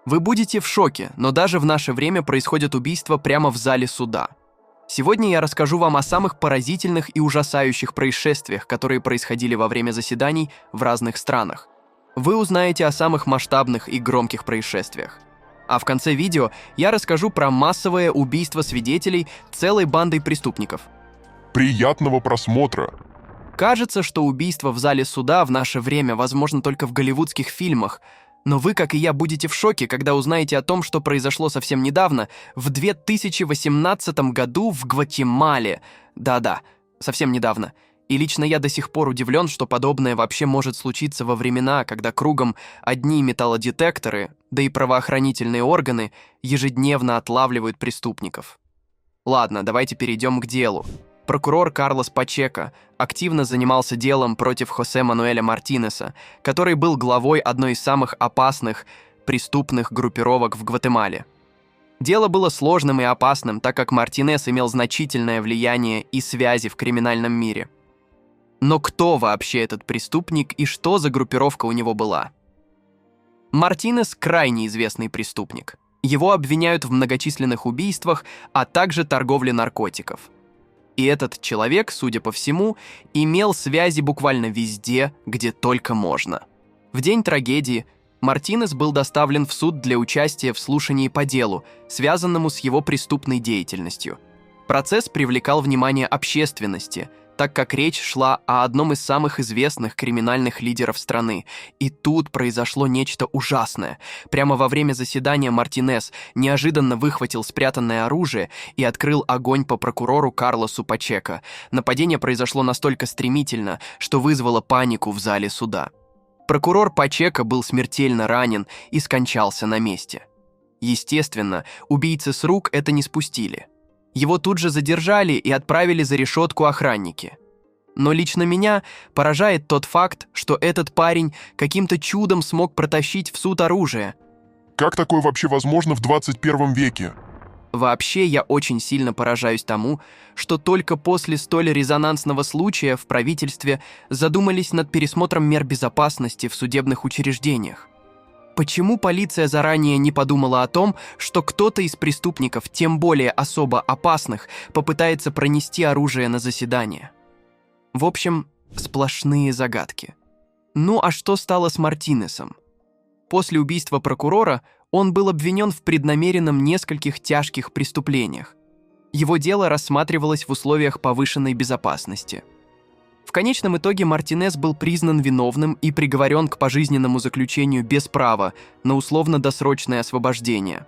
Вы будете в шоке, но даже в наше время происходят убийства прямо в зале суда. Сегодня я расскажу вам о самых поразительных и ужасающих происшествиях, которые происходили во время заседаний в разных странах. Вы узнаете о самых масштабных и громких происшествиях. А в конце видео я расскажу про массовое убийство свидетелей целой бандой преступников. Приятного просмотра! Кажется, что убийство в зале суда в наше время возможно только в голливудских фильмах, но вы, как и я, будете в шоке, когда узнаете о том, что произошло совсем недавно, в 2018 году в Гватемале. Да-да, совсем недавно. И лично я до сих пор удивлен, что подобное вообще может случиться во времена, когда кругом одни металлодетекторы, да и правоохранительные органы ежедневно отлавливают преступников. Ладно, давайте перейдем к делу. Прокурор Карлос Пачеко активно занимался делом против Хосе Мануэля Мартинеса, который был главой одной из самых опасных преступных группировок в Гватемале. Дело было сложным и опасным, так как Мартинес имел значительное влияние и связи в криминальном мире. Но кто вообще этот преступник и что за группировка у него была? Мартинес – крайне известный преступник. Его обвиняют в многочисленных убийствах, а также торговле наркотиков. И этот человек, судя по всему, имел связи буквально везде, где только можно. В день трагедии Мартинес был доставлен в суд для участия в слушании по делу, связанному с его преступной деятельностью. Процесс привлекал внимание общественности, так как речь шла о одном из самых известных криминальных лидеров страны. И тут произошло нечто ужасное. Прямо во время заседания Мартинес неожиданно выхватил спрятанное оружие и открыл огонь по прокурору Карлосу Пачеко. Нападение произошло настолько стремительно, что вызвало панику в зале суда. Прокурор Пачеко был смертельно ранен и скончался на месте. Естественно, убийцы с рук это не спустили. Его тут же задержали и отправили за решетку охранники. Но лично меня поражает тот факт, что этот парень каким-то чудом смог протащить в суд оружие. Как такое вообще возможно в 21 веке? Вообще, я очень сильно поражаюсь тому, что только после столь резонансного случая в правительстве задумались над пересмотром мер безопасности в судебных учреждениях. Почему полиция заранее не подумала о том, что кто-то из преступников, тем более особо опасных, попытается пронести оружие на заседание? В общем, сплошные загадки. Ну а что стало с Мартинесом? После убийства прокурора он был обвинен в преднамеренном нескольких тяжких преступлениях. Его дело рассматривалось в условиях повышенной безопасности. В конечном итоге Мартинес был признан виновным и приговорен к пожизненному заключению без права на условно-досрочное освобождение.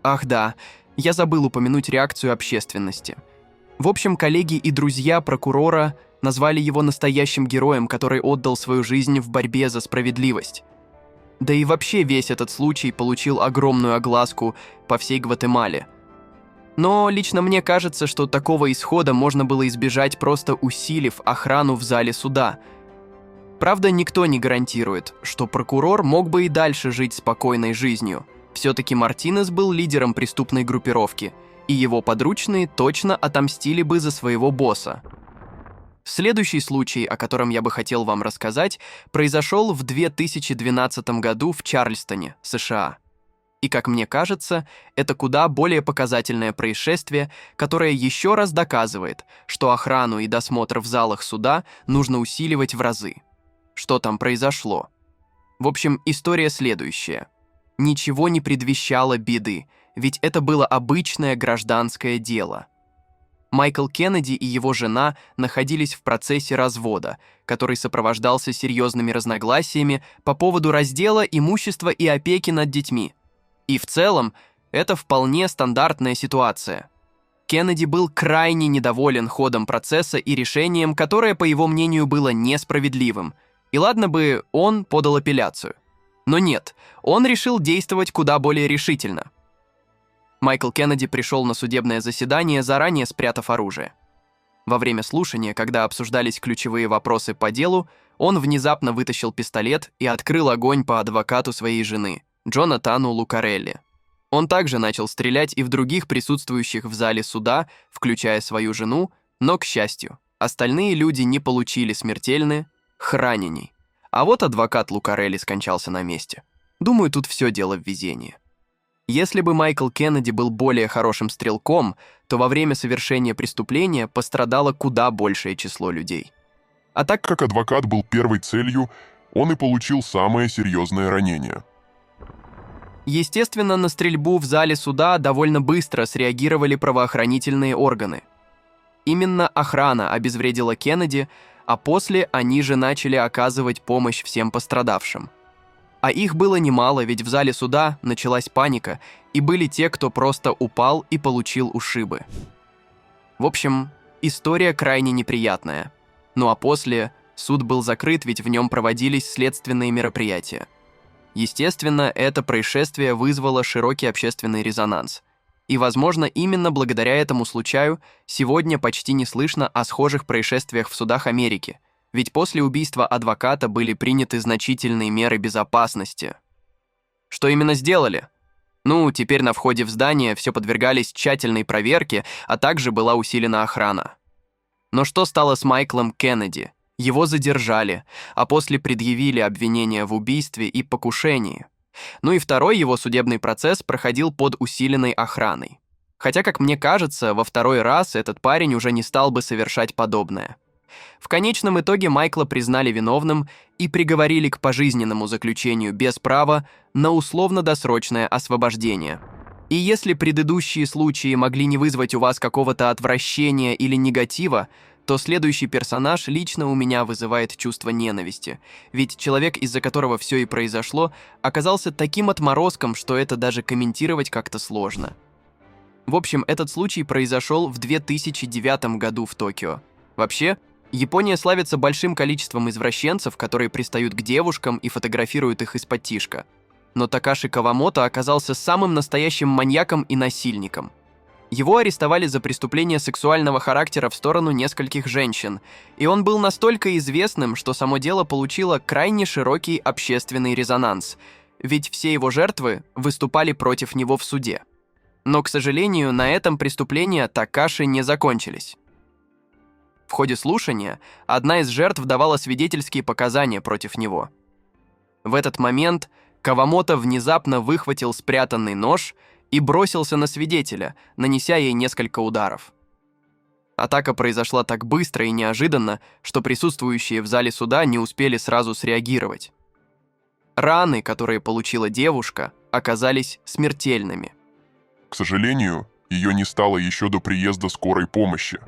Ах да, я забыл упомянуть реакцию общественности. В общем, коллеги и друзья прокурора назвали его настоящим героем, который отдал свою жизнь в борьбе за справедливость. Да и вообще весь этот случай получил огромную огласку по всей Гватемале. Но лично мне кажется, что такого исхода можно было избежать, просто усилив охрану в зале суда. Правда, никто не гарантирует, что прокурор мог бы и дальше жить спокойной жизнью. Все-таки Мартинес был лидером преступной группировки, и его подручные точно отомстили бы за своего босса. Следующий случай, о котором я бы хотел вам рассказать, произошел в 2012 году в Чарльстоне, США. И, как мне кажется, это куда более показательное происшествие, которое еще раз доказывает, что охрану и досмотр в залах суда нужно усиливать в разы. Что там произошло? В общем, история следующая. Ничего не предвещало беды, ведь это было обычное гражданское дело. Майкл Кеннеди и его жена находились в процессе развода, который сопровождался серьезными разногласиями по поводу раздела имущества и опеки над детьми. И в целом, это вполне стандартная ситуация. Кеннеди был крайне недоволен ходом процесса и решением, которое, по его мнению, было несправедливым. И ладно бы он подал апелляцию. Но нет, он решил действовать куда более решительно. Майкл Кеннеди пришел на судебное заседание, заранее спрятав оружие. Во время слушания, когда обсуждались ключевые вопросы по делу, он внезапно вытащил пистолет и открыл огонь по адвокату своей жены, Джонатану Лукарелли. Он также начал стрелять и в других присутствующих в зале суда, включая свою жену, но, к счастью, остальные люди не получили смертельных ранений. А вот адвокат Лукарелли скончался на месте. Думаю, тут все дело в везении. Если бы Майкл Кеннеди был более хорошим стрелком, то во время совершения преступления пострадало куда большее число людей. А так Как адвокат был первой целью, он и получил самое серьезное ранение. естественно, на стрельбу в зале суда довольно быстро среагировали правоохранительные органы. Именно охрана обезвредила Кеннеди, а после они же начали оказывать помощь всем пострадавшим. А их было немало, ведь в зале суда началась паника, и были те, кто просто упал и получил ушибы. В общем, история крайне неприятная. Ну а после суд был закрыт, ведь в нем проводились следственные мероприятия. Естественно, это происшествие вызвало широкий общественный резонанс. И, возможно, именно благодаря этому случаю сегодня почти не слышно о схожих происшествиях в судах Америки, ведь после убийства адвоката были приняты значительные меры безопасности. Что именно сделали? Ну, теперь на входе в здание все подвергались тщательной проверке, а также была усилена охрана. Но что стало с Майклом Кеннеди? Его задержали, а после предъявили обвинения в убийстве и покушении. Ну и второй его судебный процесс проходил под усиленной охраной. Хотя, как мне кажется, во второй раз этот парень уже не стал бы совершать подобное. В конечном итоге Майкла признали виновным и приговорили к пожизненному заключению без права на условно-досрочное освобождение. И если предыдущие случаи могли не вызвать у вас какого-то отвращения или негатива, то следующий персонаж лично у меня вызывает чувство ненависти, ведь человек, из-за которого все и произошло, оказался таким отморозком, что это даже комментировать как-то сложно. В общем, этот случай произошел в 2009 году в Токио. Вообще, Япония славится большим количеством извращенцев, которые пристают к девушкам и фотографируют их из-под тишка. Но Такаши Кавамото оказался самым настоящим маньяком и насильником. Его арестовали за преступление сексуального характера в сторону нескольких женщин, и он был настолько известным, что само дело получило крайне широкий общественный резонанс, ведь все его жертвы выступали против него в суде. Но, к сожалению, на этом преступления Такаши не закончились. В ходе слушания одна из жертв давала свидетельские показания против него. В этот момент Кавамото внезапно выхватил спрятанный нож и бросился на свидетеля, нанеся ей несколько ударов. Атака произошла так быстро и неожиданно, что присутствующие в зале суда не успели сразу среагировать. Раны, которые получила девушка, оказались смертельными. К сожалению, ее не стало еще до приезда скорой помощи.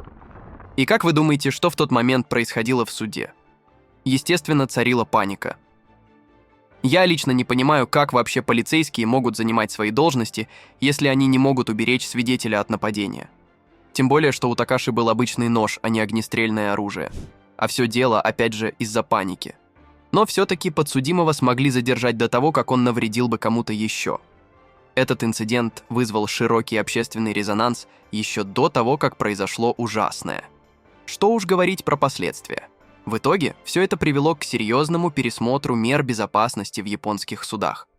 И как вы думаете, что в тот момент происходило в суде? Естественно, царила паника. Я лично не понимаю, как вообще полицейские могут занимать свои должности, если они не могут уберечь свидетеля от нападения. Тем более, что у Такаши был обычный нож, а не огнестрельное оружие. А все дело, опять же, из-за паники. Но все-таки подсудимого смогли задержать до того, как он навредил бы кому-то еще. Этот инцидент вызвал широкий общественный резонанс еще до того, как произошло ужасное. Что уж говорить про последствия. В итоге все это привело к серьезному пересмотру мер безопасности в японских судах.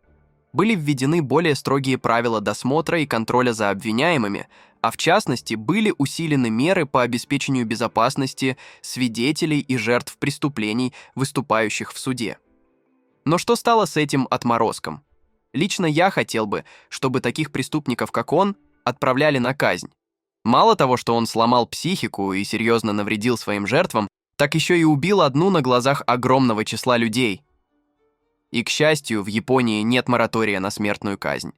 Были введены более строгие правила досмотра и контроля за обвиняемыми, а в частности были усилены меры по обеспечению безопасности свидетелей и жертв преступлений, выступающих в суде. Но что стало с этим отморозком? Лично я хотел бы, чтобы таких преступников, как он, отправляли на казнь. Мало того, что он сломал психику и серьезно навредил своим жертвам, так еще и убил одну на глазах огромного числа людей. И, к счастью, в Японии нет моратория на смертную казнь.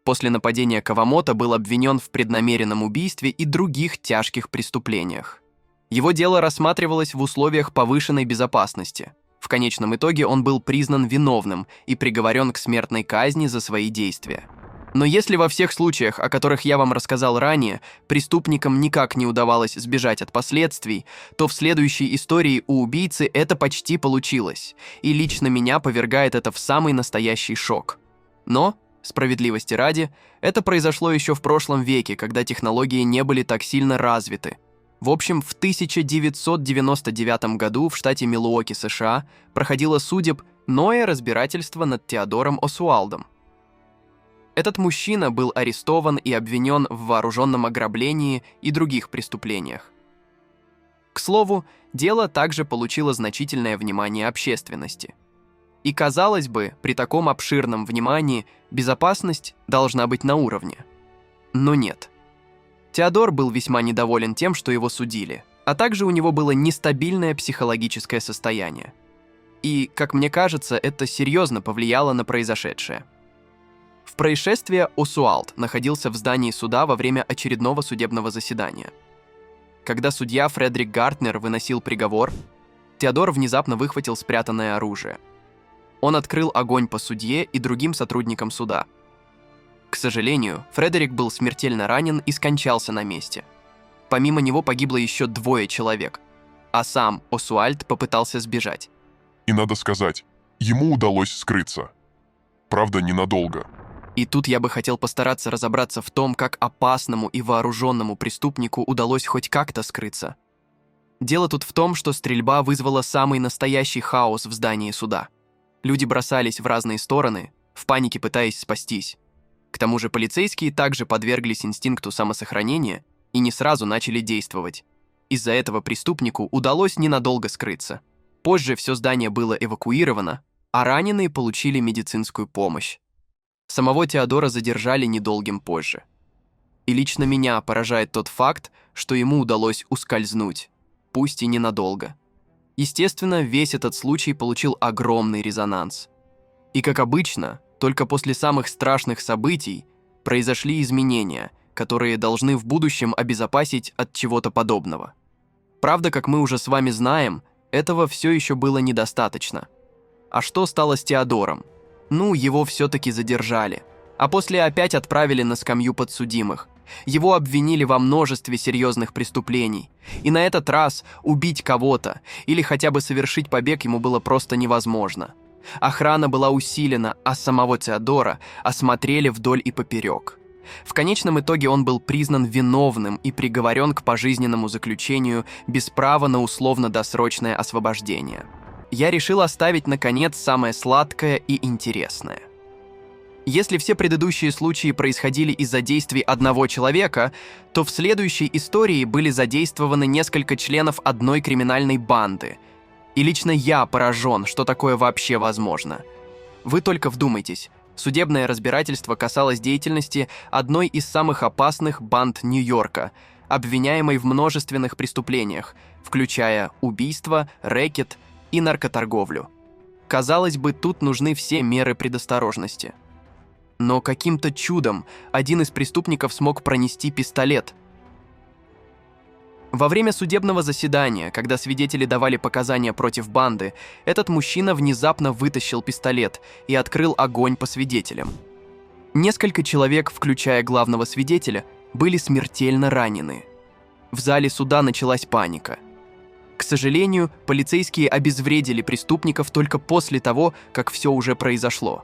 После нападения Кавамото был обвинен в преднамеренном убийстве и других тяжких преступлениях. Его дело рассматривалось в условиях повышенной безопасности. В конечном итоге он был признан виновным и приговорен к смертной казни за свои действия. Но если во всех случаях, о которых я вам рассказал ранее, преступникам никак не удавалось сбежать от последствий, то в следующей истории у убийцы это почти получилось, и лично меня повергает это в самый настоящий шок. Но, справедливости ради, это произошло еще в прошлом веке, когда технологии не были так сильно развиты. В общем, в 1999 году в штате Милуоки, США, проходило судебное разбирательство над Теодором Осуалдом. Этот мужчина был арестован и обвинен в вооруженном ограблении и других преступлениях. К слову, дело также получило значительное внимание общественности. И, казалось бы, при таком обширном внимании безопасность должна быть на уровне. Но нет. Теодор был весьма недоволен тем, что его судили, а также у него было нестабильное психологическое состояние. И, как мне кажется, это серьезно повлияло на произошедшее. В происшествии Осуалд находился в здании суда во время очередного судебного заседания. Когда судья Фредерик Гартнер выносил приговор, Теодор внезапно выхватил спрятанное оружие. Он открыл огонь по судье и другим сотрудникам суда. К сожалению, Фредерик был смертельно ранен и скончался на месте. Помимо него погибло еще 2 человек, а сам Осуальд попытался сбежать. И надо сказать, ему удалось скрыться. Правда, ненадолго. И тут я бы хотел постараться разобраться в том, как опасному и вооруженному преступнику удалось хоть как-то скрыться. Дело тут в том, что стрельба вызвала самый настоящий хаос в здании суда. Люди бросались в разные стороны, в панике пытаясь спастись. К тому же полицейские также подверглись инстинкту самосохранения и не сразу начали действовать. Из-за этого преступнику удалось ненадолго скрыться. Позже все здание было эвакуировано, а раненые получили медицинскую помощь. Самого Теодора задержали недолгим позже. И лично меня поражает тот факт, что ему удалось ускользнуть, пусть и ненадолго. Естественно, весь этот случай получил огромный резонанс. И, как обычно, только после самых страшных событий произошли изменения, которые должны в будущем обезопасить от чего-то подобного. Правда, как мы уже с вами знаем, этого все еще было недостаточно. А что стало с Теодором? Ну, его все-таки задержали, а после опять отправили на скамью подсудимых. Его обвинили во множестве серьезных преступлений, и на этот раз убить кого-то или хотя бы совершить побег ему было просто невозможно. Охрана была усилена, а самого Теодора осмотрели вдоль и поперек. В конечном итоге он был признан виновным и приговорен к пожизненному заключению без права на условно-досрочное освобождение. Я решил оставить, наконец, самое сладкое и интересное. Если все предыдущие случаи происходили из-за действий одного человека, то в следующей истории были задействованы несколько членов одной криминальной банды. И лично я поражен, что такое вообще возможно. Вы только вдумайтесь. Судебное разбирательство касалось деятельности одной из самых опасных банд Нью-Йорка, обвиняемой в множественных преступлениях, включая убийство, рэкет и наркоторговлю. Казалось бы, тут нужны все меры предосторожности. Но каким-то чудом один из преступников смог пронести пистолет. Во время судебного заседания, когда свидетели давали показания против банды, этот мужчина внезапно вытащил пистолет и открыл огонь по свидетелям. Несколько человек, включая главного свидетеля, были смертельно ранены. В зале суда началась паника. К сожалению, полицейские обезвредили преступников только после того, как все уже произошло.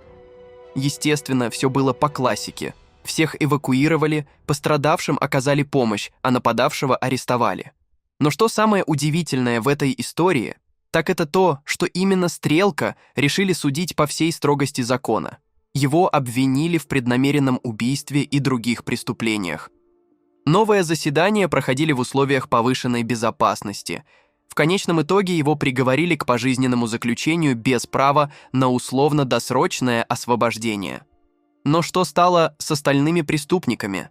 Естественно, все было по классике. Всех эвакуировали, пострадавшим оказали помощь, а нападавшего арестовали. Но что самое удивительное в этой истории, так это то, что именно Стрелка решили судить по всей строгости закона. Его обвинили в преднамеренном убийстве и других преступлениях. Новые заседания проходили в условиях повышенной безопасности. В конечном итоге его приговорили к пожизненному заключению без права на условно-досрочное освобождение. Но что стало с остальными преступниками?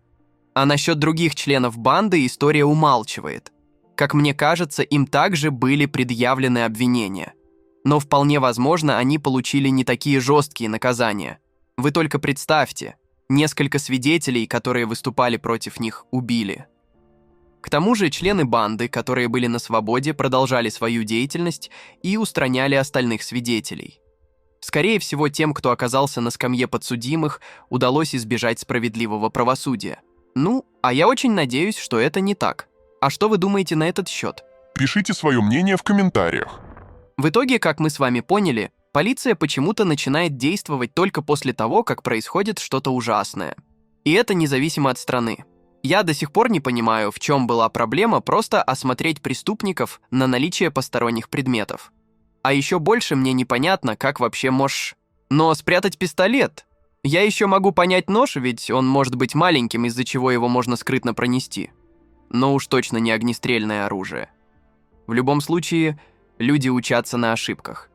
А насчет других членов банды история умалчивает. Как мне кажется, им также были предъявлены обвинения. Но вполне возможно, они получили не такие жесткие наказания. Вы только представьте, несколько свидетелей, которые выступали против них, убили. К тому же члены банды, которые были на свободе, продолжали свою деятельность и устраняли остальных свидетелей. Скорее всего, тем, кто оказался на скамье подсудимых, удалось избежать справедливого правосудия. Ну, а я очень надеюсь, что это не так. А что вы думаете на этот счет? Пишите свое мнение в комментариях. В итоге, как мы с вами поняли, полиция почему-то начинает действовать только после того, как происходит что-то ужасное. И это независимо от страны. Я до сих пор не понимаю, в чем была проблема просто осмотреть преступников на наличие посторонних предметов. А еще больше мне непонятно, как вообще можешь... Но спрятать пистолет? Я еще могу понять нож, ведь он может быть маленьким, из-за чего его можно скрытно пронести. Но уж точно не огнестрельное оружие. В любом случае, люди учатся на ошибках.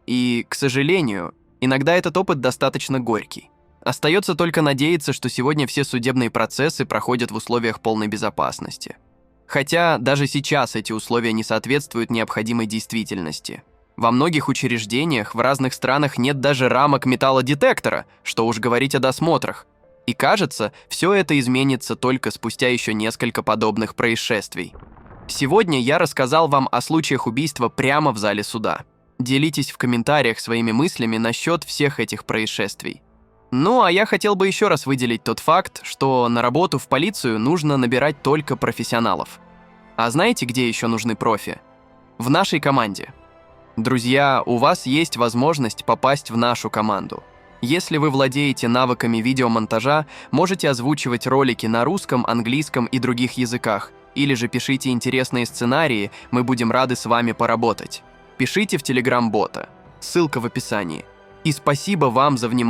И, к сожалению, иногда этот опыт достаточно горький. Остается только надеяться, что сегодня все судебные процессы проходят в условиях полной безопасности. Хотя даже сейчас эти условия не соответствуют необходимой действительности. Во многих учреждениях в разных странах нет даже рамок металлодетектора, что уж говорить о досмотрах. И кажется, все это изменится только спустя еще несколько подобных происшествий. Сегодня я рассказал вам о случаях убийства прямо в зале суда. Делитесь в комментариях своими мыслями насчет всех этих происшествий. Ну, а я хотел бы еще раз выделить тот факт, что на работу в полицию нужно набирать только профессионалов. А знаете, где еще нужны профи? В нашей команде. Друзья, у вас есть возможность попасть в нашу команду. Если вы владеете навыками видеомонтажа, можете озвучивать ролики на русском, английском и других языках, или же пишите интересные сценарии, мы будем рады с вами поработать. Пишите в Telegram-бота. Ссылка в описании. И спасибо вам за внимание.